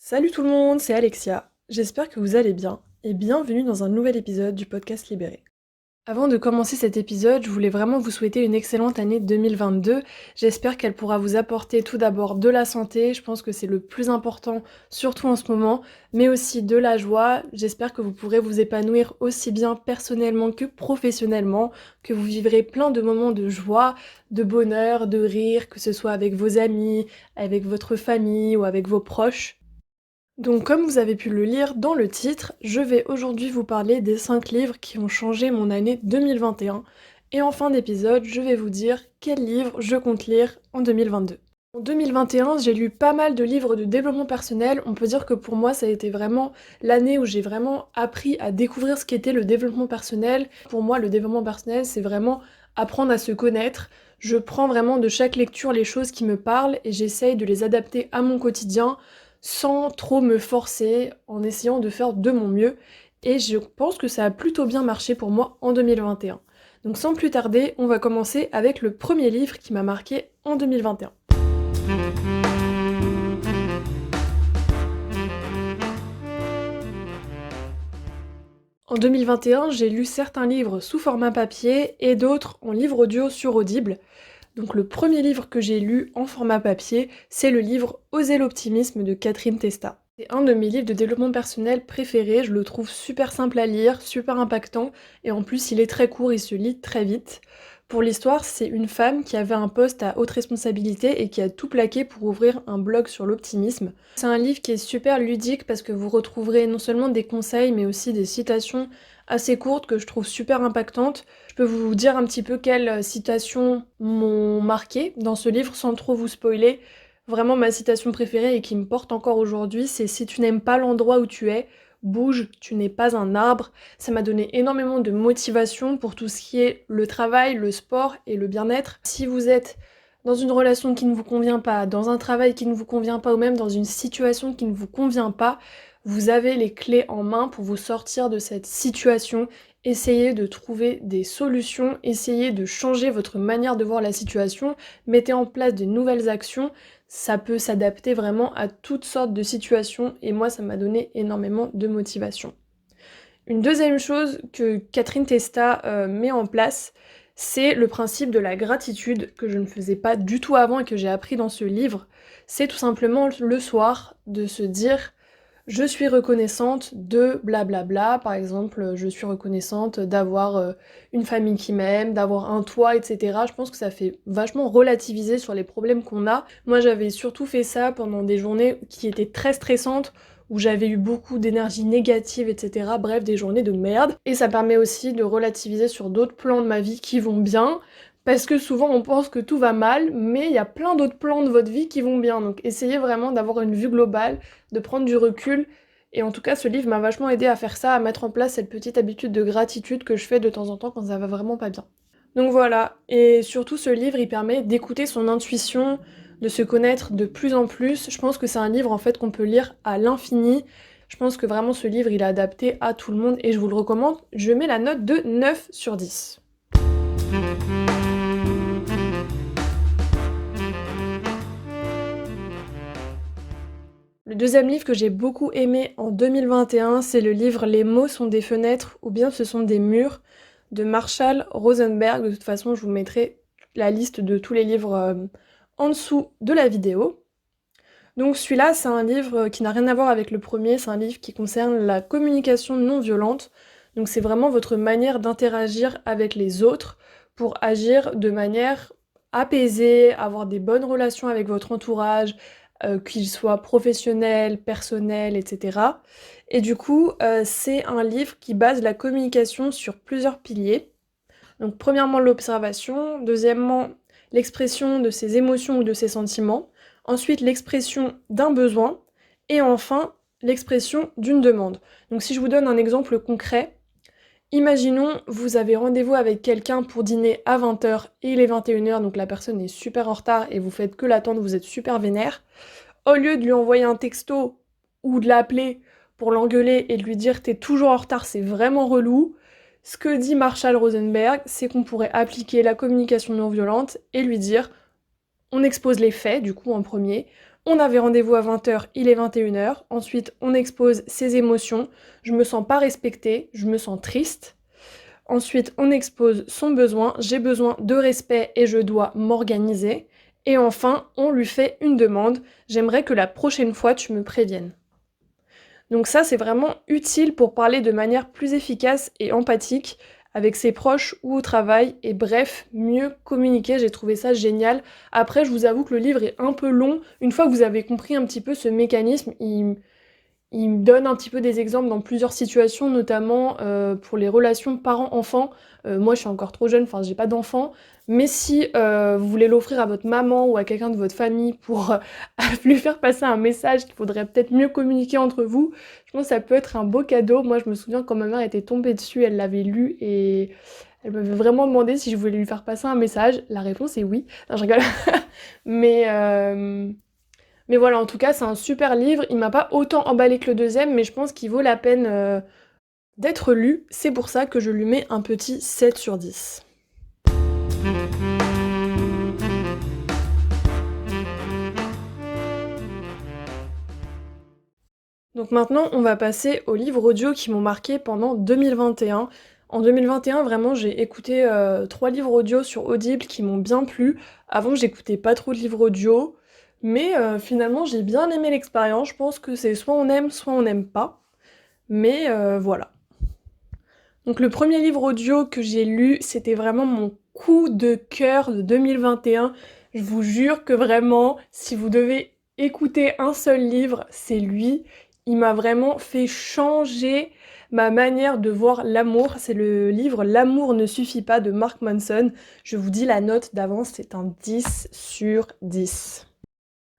Salut tout le monde, c'est Alexia. J'espère que vous allez bien et bienvenue dans un nouvel épisode du podcast Libéré. Avant de commencer cet épisode, je voulais vraiment vous souhaiter une excellente année 2022. J'espère qu'elle pourra vous apporter tout d'abord de la santé, je pense que c'est le plus important, surtout en ce moment, mais aussi de la joie. J'espère que vous pourrez vous épanouir aussi bien personnellement que professionnellement, que vous vivrez plein de moments de joie, de bonheur, de rire, que ce soit avec vos amis, avec votre famille ou avec vos proches. Donc comme vous avez pu le lire dans le titre, je vais aujourd'hui vous parler des 5 livres qui ont changé mon année 2021. Et en fin d'épisode, je vais vous dire quels livres je compte lire en 2022. En 2021, j'ai lu pas mal de livres de développement personnel. On peut dire que pour moi, ça a été vraiment l'année où j'ai vraiment appris à découvrir ce qu'était le développement personnel. Pour moi, le développement personnel, c'est vraiment apprendre à se connaître. Je prends vraiment de chaque lecture les choses qui me parlent et j'essaye de les adapter à mon quotidien sans trop me forcer, en essayant de faire de mon mieux. Et je pense que ça a plutôt bien marché pour moi en 2021. Donc sans plus tarder, on va commencer avec le premier livre qui m'a marqué en 2021. En 2021, j'ai lu certains livres sous format papier et d'autres en livre audio sur Audible. Donc le premier livre que j'ai lu en format papier, c'est le livre Oser l'optimisme de Catherine Testa. C'est un de mes livres de développement personnel préférés, je le trouve super simple à lire, super impactant, et en plus il est très court, il se lit très vite. Pour l'histoire, c'est une femme qui avait un poste à haute responsabilité et qui a tout plaqué pour ouvrir un blog sur l'optimisme. C'est un livre qui est super ludique parce que vous retrouverez non seulement des conseils mais aussi des citations assez courtes que je trouve super impactantes. Je peux vous dire un petit peu quelles citations m'ont marqué dans ce livre sans trop vous spoiler. Vraiment ma citation préférée et qui me porte encore aujourd'hui, c'est "Si tu n'aimes pas l'endroit où tu es, bouge, tu n'es pas un arbre". Ça m'a donné énormément de motivation pour tout ce qui est le travail, le sport et le bien-être. Si vous êtes dans une relation qui ne vous convient pas, dans un travail qui ne vous convient pas ou même dans une situation qui ne vous convient pas, vous avez les clés en main pour vous sortir de cette situation. Essayez de trouver des solutions, essayez de changer votre manière de voir la situation, mettez en place de nouvelles actions. Ça peut s'adapter vraiment à toutes sortes de situations et moi ça m'a donné énormément de motivation. Une deuxième chose que Catherine Testa met en place, c'est le principe de la gratitude que je ne faisais pas du tout avant et que j'ai appris dans ce livre. C'est tout simplement le soir de se dire je suis reconnaissante de blablabla, par exemple, je suis reconnaissante d'avoir une famille qui m'aime, d'avoir un toit, etc. Je pense que ça fait vachement relativiser sur les problèmes qu'on a. Moi, j'avais surtout fait ça pendant des journées qui étaient très stressantes, où j'avais eu beaucoup d'énergie négative, etc. Bref, des journées de merde. Et ça permet aussi de relativiser sur d'autres plans de ma vie qui vont bien, parce que souvent on pense que tout va mal, mais il y a plein d'autres plans de votre vie qui vont bien. Donc essayez vraiment d'avoir une vue globale, de prendre du recul. Et en tout cas, ce livre m'a vachement aidé à faire ça, à mettre en place cette petite habitude de gratitude que je fais de temps en temps quand ça va vraiment pas bien. Donc voilà, et surtout ce livre, il permet d'écouter son intuition, de se connaître de plus en plus. Je pense que c'est un livre en fait qu'on peut lire à l'infini. Je pense que vraiment ce livre, il est adapté à tout le monde et je vous le recommande. Je mets la note de 9 sur 10. Le deuxième livre que j'ai beaucoup aimé en 2021, c'est le livre Les mots sont des fenêtres ou bien ce sont des murs de Marshall Rosenberg. De toute façon, je vous mettrai la liste de tous les livres en dessous de la vidéo. Donc celui-là, c'est un livre qui n'a rien à voir avec le premier, c'est un livre qui concerne la communication non violente. Donc c'est vraiment votre manière d'interagir avec les autres pour agir de manière apaisée, avoir des bonnes relations avec votre entourage, qu'il soit professionnel, personnel, etc. Et du coup, c'est un livre qui base la communication sur plusieurs piliers. Donc premièrement l'observation, deuxièmement l'expression de ses émotions ou de ses sentiments, ensuite l'expression d'un besoin, et enfin l'expression d'une demande. Donc si je vous donne un exemple concret, imaginons vous avez rendez-vous avec quelqu'un pour dîner à 20h et il est 21h, donc la personne est super en retard et vous faites que l'attendre, vous êtes super vénère. Au lieu de lui envoyer un texto ou de l'appeler pour l'engueuler et de lui dire t'es toujours en retard, c'est vraiment relou, ce que dit Marshall Rosenberg, c'est qu'on pourrait appliquer la communication non violente et lui dire on expose les faits, du coup en premier, on avait rendez-vous à 20h, il est 21h. Ensuite, on expose ses émotions. Je me sens pas respectée, je me sens triste. Ensuite, on expose son besoin. J'ai besoin de respect et je dois m'organiser. Et enfin, on lui fait une demande. J'aimerais que la prochaine fois, tu me préviennes. Donc ça, c'est vraiment utile pour parler de manière plus efficace et empathique avec ses proches ou au travail, et bref, mieux communiquer, j'ai trouvé ça génial. Après, je vous avoue que le livre est un peu long. Une fois que vous avez compris un petit peu ce mécanisme, il me donne un petit peu des exemples dans plusieurs situations, notamment pour les relations parents-enfants. Moi, je suis encore trop jeune, enfin, j'ai pas d'enfant. Mais si vous voulez l'offrir à votre maman ou à quelqu'un de votre famille pour lui faire passer un message qu'il faudrait peut-être mieux communiquer entre vous, je pense que ça peut être un beau cadeau. Moi, je me souviens quand ma mère était tombée dessus, elle l'avait lu et elle m'avait vraiment demandé si je voulais lui faire passer un message. La réponse est oui. Non, je rigole. Mais... euh, mais voilà, en tout cas, c'est un super livre. Il m'a pas autant emballé que le deuxième, mais je pense qu'il vaut la peine d'être lu. C'est pour ça que je lui mets un petit 7 sur 10. Donc maintenant, on va passer aux livres audio qui m'ont marqué pendant 2021. En 2021, vraiment, j'ai écouté 3 livres audio sur Audible qui m'ont bien plu. Avant, j'écoutais pas trop de livres audio, mais finalement, j'ai bien aimé l'expérience. Je pense que c'est soit on n'aime pas. Mais voilà. Donc le premier livre audio que j'ai lu, c'était vraiment mon coup de cœur de 2021. Je vous jure que vraiment, si vous devez écouter un seul livre, c'est lui. Il m'a vraiment fait changer ma manière de voir l'amour. C'est le livre L'amour ne suffit pas de Mark Manson. Je vous dis la note d'avance, c'est un 10 sur 10.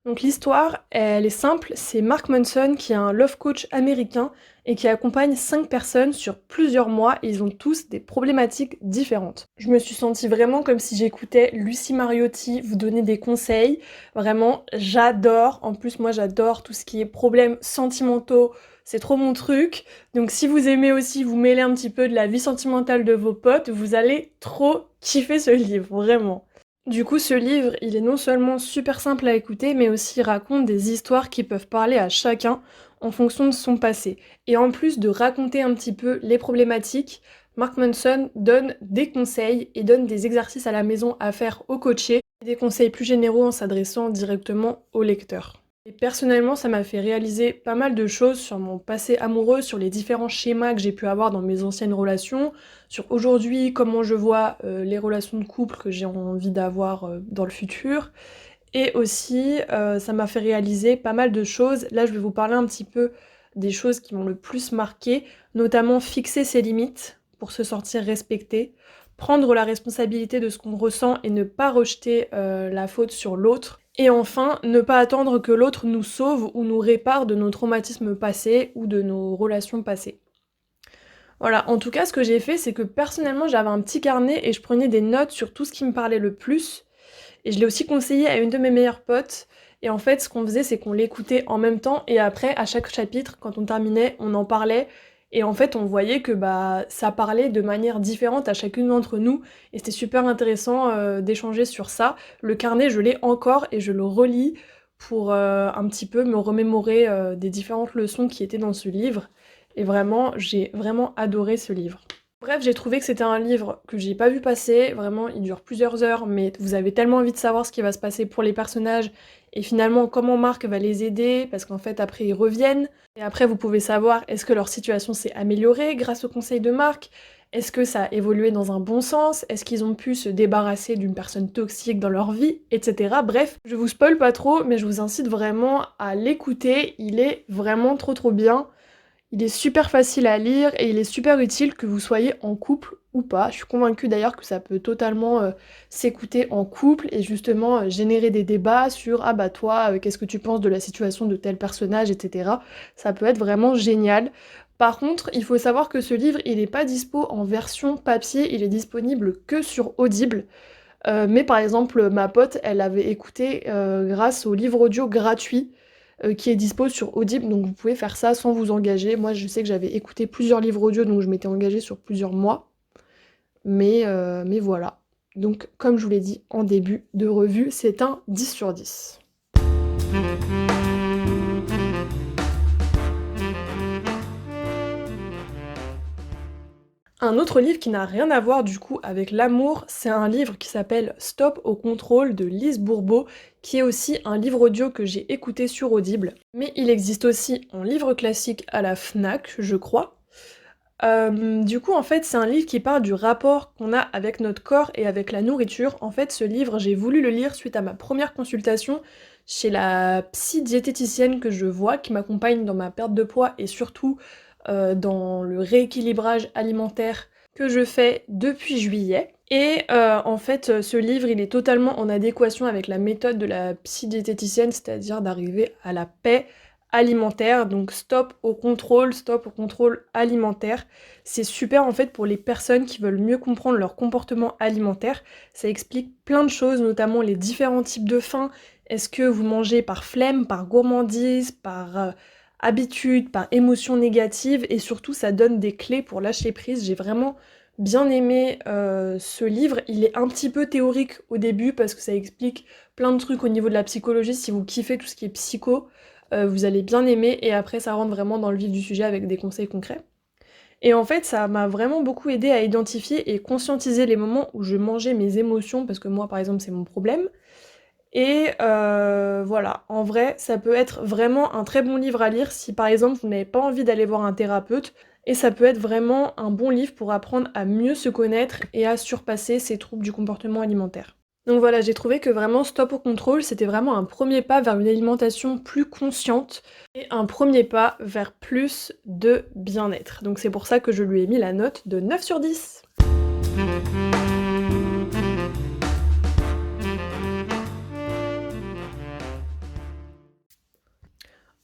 Donc l'histoire, elle est simple, c'est Mark Manson qui est un love coach américain et qui accompagne 5 personnes sur plusieurs mois et ils ont tous des problématiques différentes. Je me suis sentie vraiment comme si j'écoutais Lucie Mariotti vous donner des conseils. Vraiment, j'adore. En plus, moi j'adore tout ce qui est problèmes sentimentaux. C'est trop mon truc. Donc si vous aimez aussi vous mêler un petit peu de la vie sentimentale de vos potes, vous allez trop kiffer ce livre, vraiment. Du coup, ce livre, il est non seulement super simple à écouter, mais aussi il raconte des histoires qui peuvent parler à chacun en fonction de son passé. Et en plus de raconter un petit peu les problématiques, Mark Manson donne des conseils et donne des exercices à la maison à faire aux coachés, et des conseils plus généraux en s'adressant directement au lecteur. Et personnellement, ça m'a fait réaliser pas mal de choses sur mon passé amoureux, sur les différents schémas que j'ai pu avoir dans mes anciennes relations, sur aujourd'hui comment je vois les relations de couple que j'ai envie d'avoir dans le futur. Et aussi, ça m'a fait réaliser pas mal de choses. Là, je vais vous parler un petit peu des choses qui m'ont le plus marqué, notamment fixer ses limites pour se sentir respecté, prendre la responsabilité de ce qu'on ressent et ne pas rejeter la faute sur l'autre. Et enfin, ne pas attendre que l'autre nous sauve ou nous répare de nos traumatismes passés ou de nos relations passées. Voilà, en tout cas, ce que j'ai fait, c'est que personnellement, j'avais un petit carnet et je prenais des notes sur tout ce qui me parlait le plus. Et je l'ai aussi conseillé à une de mes meilleures potes. Et en fait, ce qu'on faisait, c'est qu'on l'écoutait en même temps. Et après, à chaque chapitre, quand on terminait, on en parlait. Et en fait, on voyait que bah, ça parlait de manière différente à chacune d'entre nous. Et c'était super intéressant d'échanger sur ça. Le carnet, je l'ai encore et je le relis pour un petit peu me remémorer des différentes leçons qui étaient dans ce livre. Et vraiment, j'ai vraiment adoré ce livre. Bref, j'ai trouvé que c'était un livre que j'ai pas vu passer, vraiment il dure plusieurs heures, mais vous avez tellement envie de savoir ce qui va se passer pour les personnages, et finalement comment Marc va les aider, parce qu'en fait après ils reviennent, et après vous pouvez savoir est-ce que leur situation s'est améliorée grâce au conseil de Marc, est-ce que ça a évolué dans un bon sens, est-ce qu'ils ont pu se débarrasser d'une personne toxique dans leur vie, etc. Bref, je vous spoil pas trop, mais je vous incite vraiment à l'écouter, il est vraiment trop bien. Il est super facile à lire et il est super utile que vous soyez en couple ou pas. Je suis convaincue d'ailleurs que ça peut totalement s'écouter en couple et justement générer des débats sur ah bah toi, qu'est-ce que tu penses de la situation de tel personnage, etc. Ça peut être vraiment génial. Par contre, il faut savoir que ce livre, il n'est pas dispo en version papier, il est disponible que sur Audible. Mais par exemple, ma pote, elle avait écouté grâce au livre audio gratuit qui est dispo sur Audible, donc vous pouvez faire ça sans vous engager. Moi, je sais que j'avais écouté plusieurs livres audio, donc je m'étais engagée sur plusieurs mois. Mais voilà. Donc, comme je vous l'ai dit en début de revue, c'est un 10 sur 10. Un autre livre qui n'a rien à voir du coup avec l'amour, c'est un livre qui s'appelle Stop au contrôle de Lise Bourbeau, qui est aussi un livre audio que j'ai écouté sur Audible. Mais il existe aussi en livre classique à la FNAC, je crois. Du coup, en fait, c'est un livre qui parle du rapport qu'on a avec notre corps et avec la nourriture. En fait, ce livre, j'ai voulu le lire suite à ma première consultation chez la psy-diététicienne que je vois, qui m'accompagne dans ma perte de poids et surtout dans le rééquilibrage alimentaire que je fais depuis juillet. Et en fait, ce livre, il est totalement en adéquation avec la méthode de la psy-diététicienne, c'est-à-dire d'arriver à la paix alimentaire, donc stop au contrôle alimentaire. C'est super en fait pour les personnes qui veulent mieux comprendre leur comportement alimentaire. Ça explique plein de choses, notamment les différents types de faim. Est-ce que vous mangez par flemme, par gourmandise, par habitude, par émotion négative, et surtout ça donne des clés pour lâcher prise. J'ai vraiment bien aimé ce livre. Il est un petit peu théorique au début parce que ça explique plein de trucs au niveau de la psychologie. Si vous kiffez tout ce qui est psycho, vous allez bien aimer, et après ça rentre vraiment dans le vif du sujet avec des conseils concrets. Et en fait, ça m'a vraiment beaucoup aidé à identifier et conscientiser les moments où je mangeais mes émotions, parce que moi par exemple c'est mon problème. Et voilà, en vrai, ça peut être vraiment un très bon livre à lire si par exemple vous n'avez pas envie d'aller voir un thérapeute, et ça peut être vraiment un bon livre pour apprendre à mieux se connaître et à surpasser ces troubles du comportement alimentaire. Donc voilà, j'ai trouvé que vraiment Stop au contrôle, c'était vraiment un premier pas vers une alimentation plus consciente et un premier pas vers plus de bien-être. Donc c'est pour ça que je lui ai mis la note de 9 sur 10.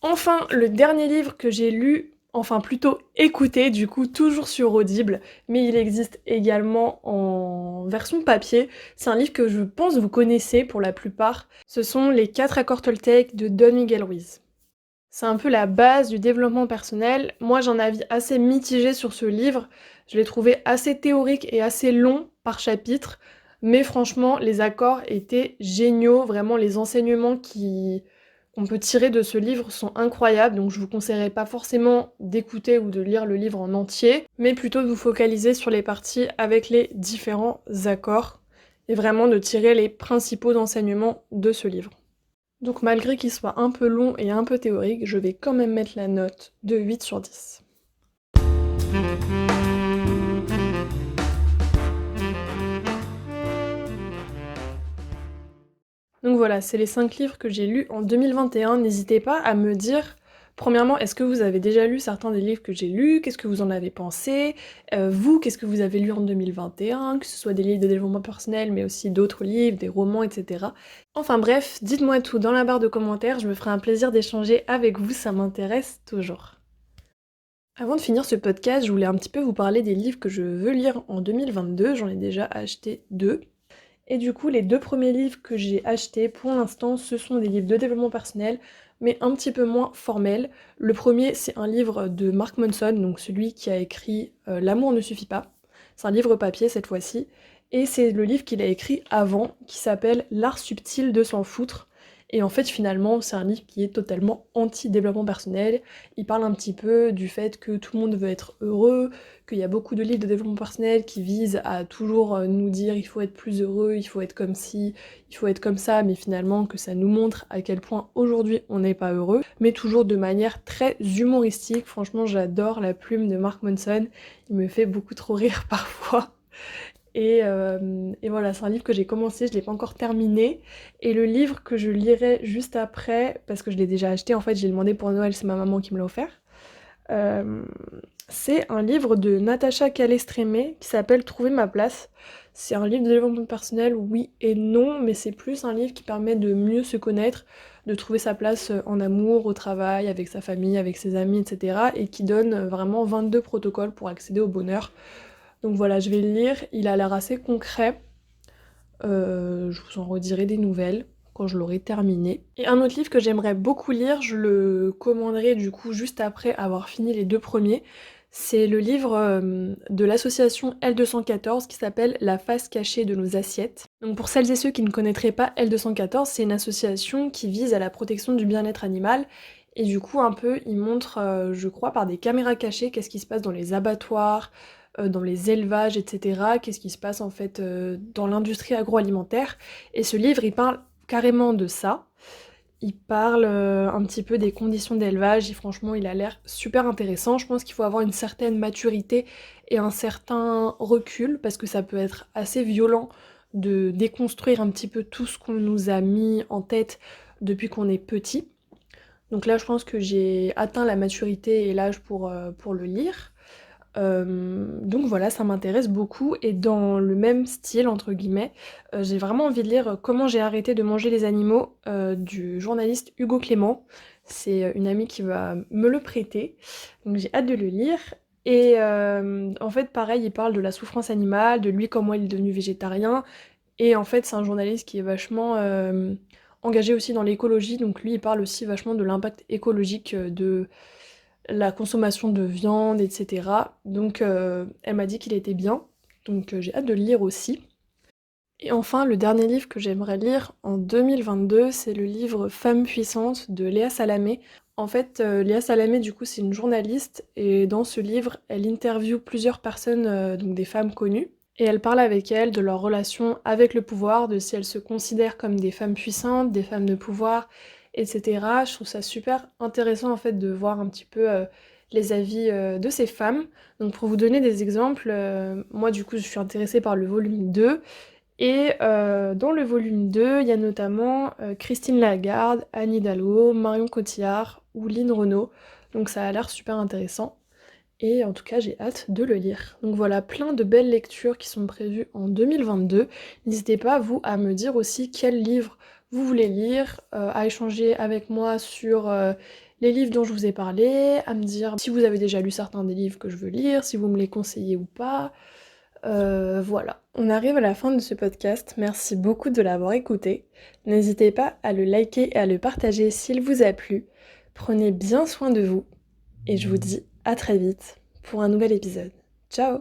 Enfin, le dernier livre que j'ai lu, enfin plutôt écouté, du coup toujours sur Audible, mais il existe également en version papier. C'est un livre que je pense vous connaissez pour la plupart. Ce sont les 4 accords Toltec de Don Miguel Ruiz. C'est un peu la base du développement personnel. Moi, j'ai un avis assez mitigé sur ce livre. Je l'ai trouvé assez théorique et assez long par chapitre, mais franchement, les accords étaient géniaux. Vraiment, les enseignements qu'on peut tirer de ce livre sont incroyables, donc je vous conseillerais pas forcément d'écouter ou de lire le livre en entier, mais plutôt de vous focaliser sur les parties avec les différents accords et vraiment de tirer les principaux enseignements de ce livre. Donc malgré qu'il soit un peu long et un peu théorique, je vais quand même mettre la note de 8 sur 10. Donc voilà, c'est les 5 livres que j'ai lus en 2021. N'hésitez pas à me dire, premièrement, est-ce que vous avez déjà lu certains des livres que j'ai lus? Qu'est-ce que vous en avez pensé? Vous, qu'est-ce que vous avez lu en 2021? Que ce soit des livres de développement personnel, mais aussi d'autres livres, des romans, etc. Enfin bref, dites-moi tout dans la barre de commentaires, je me ferai un plaisir d'échanger avec vous, ça m'intéresse toujours. Avant de finir ce podcast, je voulais un petit peu vous parler des livres que je veux lire en 2022, j'en ai déjà acheté 2. Et du coup, les 2 premiers livres que j'ai achetés pour l'instant, ce sont des livres de développement personnel, mais un petit peu moins formels. Le premier, c'est un livre de Mark Manson, donc celui qui a écrit L'amour ne suffit pas. C'est un livre papier cette fois-ci. Et c'est le livre qu'il a écrit avant, qui s'appelle L'art subtil de s'en foutre. Et en fait, finalement, c'est un livre qui est totalement anti-développement personnel. Il parle un petit peu du fait que tout le monde veut être heureux, qu'il y a beaucoup de livres de développement personnel qui visent à toujours nous dire il faut être plus heureux, il faut être comme ci, il faut être comme ça, mais finalement que ça nous montre à quel point aujourd'hui on n'est pas heureux, mais toujours de manière très humoristique. Franchement, j'adore la plume de Mark Manson, il me fait beaucoup trop rire parfois. Et voilà, c'est un livre que j'ai commencé, je l'ai pas encore terminé. Et le livre que je lirai juste après, parce que je l'ai déjà acheté, en fait, j'ai demandé pour Noël, c'est ma maman qui me l'a offert. Euh, c'est un livre de Natacha Calestrémé qui s'appelle Trouver ma place. C'est un livre de développement personnel, oui et non, mais c'est plus un livre qui permet de mieux se connaître, de trouver sa place en amour, au travail, avec sa famille, avec ses amis, etc. Et qui donne vraiment 22 protocoles pour accéder au bonheur. Donc voilà, je vais le lire, il a l'air assez concret. Je vous en redirai des nouvelles quand je l'aurai terminé. Et un autre livre que j'aimerais beaucoup lire, je le commanderai du coup juste après avoir fini les 2 premiers. C'est le livre de l'association L214 qui s'appelle La face cachée de nos assiettes. Donc pour celles et ceux qui ne connaîtraient pas L214, c'est une association qui vise à la protection du bien-être animal. Et du coup, un peu, ils montrent, je crois, par des caméras cachées, qu'est-ce qui se passe dans les abattoirs, dans les élevages, et cetera. Qu'est-ce qui se passe en fait, dans l'industrie agroalimentaire et ce livre, il parle carrément de ça. Il parle, un petit peu des conditions d'élevage et franchement, il a l'air super intéressant. Je pense qu'il faut avoir une certaine maturité et un certain recul parce que ça peut être assez violent de déconstruire un petit peu tout ce qu'on nous a mis en tête depuis qu'on est petit. Donc là, je pense que j'ai atteint la maturité et l'âge pour le lire. Donc voilà, ça m'intéresse beaucoup et dans le même style entre guillemets, j'ai vraiment envie de lire Comment j'ai arrêté de manger les animaux du journaliste Hugo Clément. C'est une amie qui va me le prêter, donc j'ai hâte de le lire. Et en fait pareil, il parle de la souffrance animale, de lui comment il est devenu végétarien. Et en fait c'est un journaliste qui est vachement engagé aussi dans l'écologie, donc lui il parle aussi vachement de l'impact écologique de la consommation de viande, etc. Donc elle m'a dit qu'il était bien, donc j'ai hâte de le lire aussi. Et enfin, le dernier livre que j'aimerais lire en 2022, c'est le livre Femmes puissantes de Léa Salamé. En fait, Léa Salamé, du coup, c'est une journaliste, et dans ce livre, elle interviewe plusieurs personnes, donc des femmes connues, et elle parle avec elles de leur relation avec le pouvoir, de si elles se considèrent comme des femmes puissantes, des femmes de pouvoir, etc. Je trouve ça super intéressant en fait de voir un petit peu les avis de ces femmes. Donc pour vous donner des exemples, moi du coup je suis intéressée par le volume 2. Et dans le volume 2, il y a notamment Christine Lagarde, Anne Hidalgo, Marion Cotillard ou Lynn Renaud. Donc ça a l'air super intéressant. Et en tout cas, j'ai hâte de le lire. Donc voilà, plein de belles lectures qui sont prévues en 2022. N'hésitez pas, vous, à me dire aussi quel livre vous voulez lire, à échanger avec moi sur les livres dont je vous ai parlé, à me dire si vous avez déjà lu certains des livres que je veux lire, si vous me les conseillez ou pas. Voilà. On arrive à la fin de ce podcast. Merci beaucoup de l'avoir écouté. N'hésitez pas à le liker et à le partager s'il vous a plu. Prenez bien soin de vous et je vous dis à très vite pour un nouvel épisode. Ciao!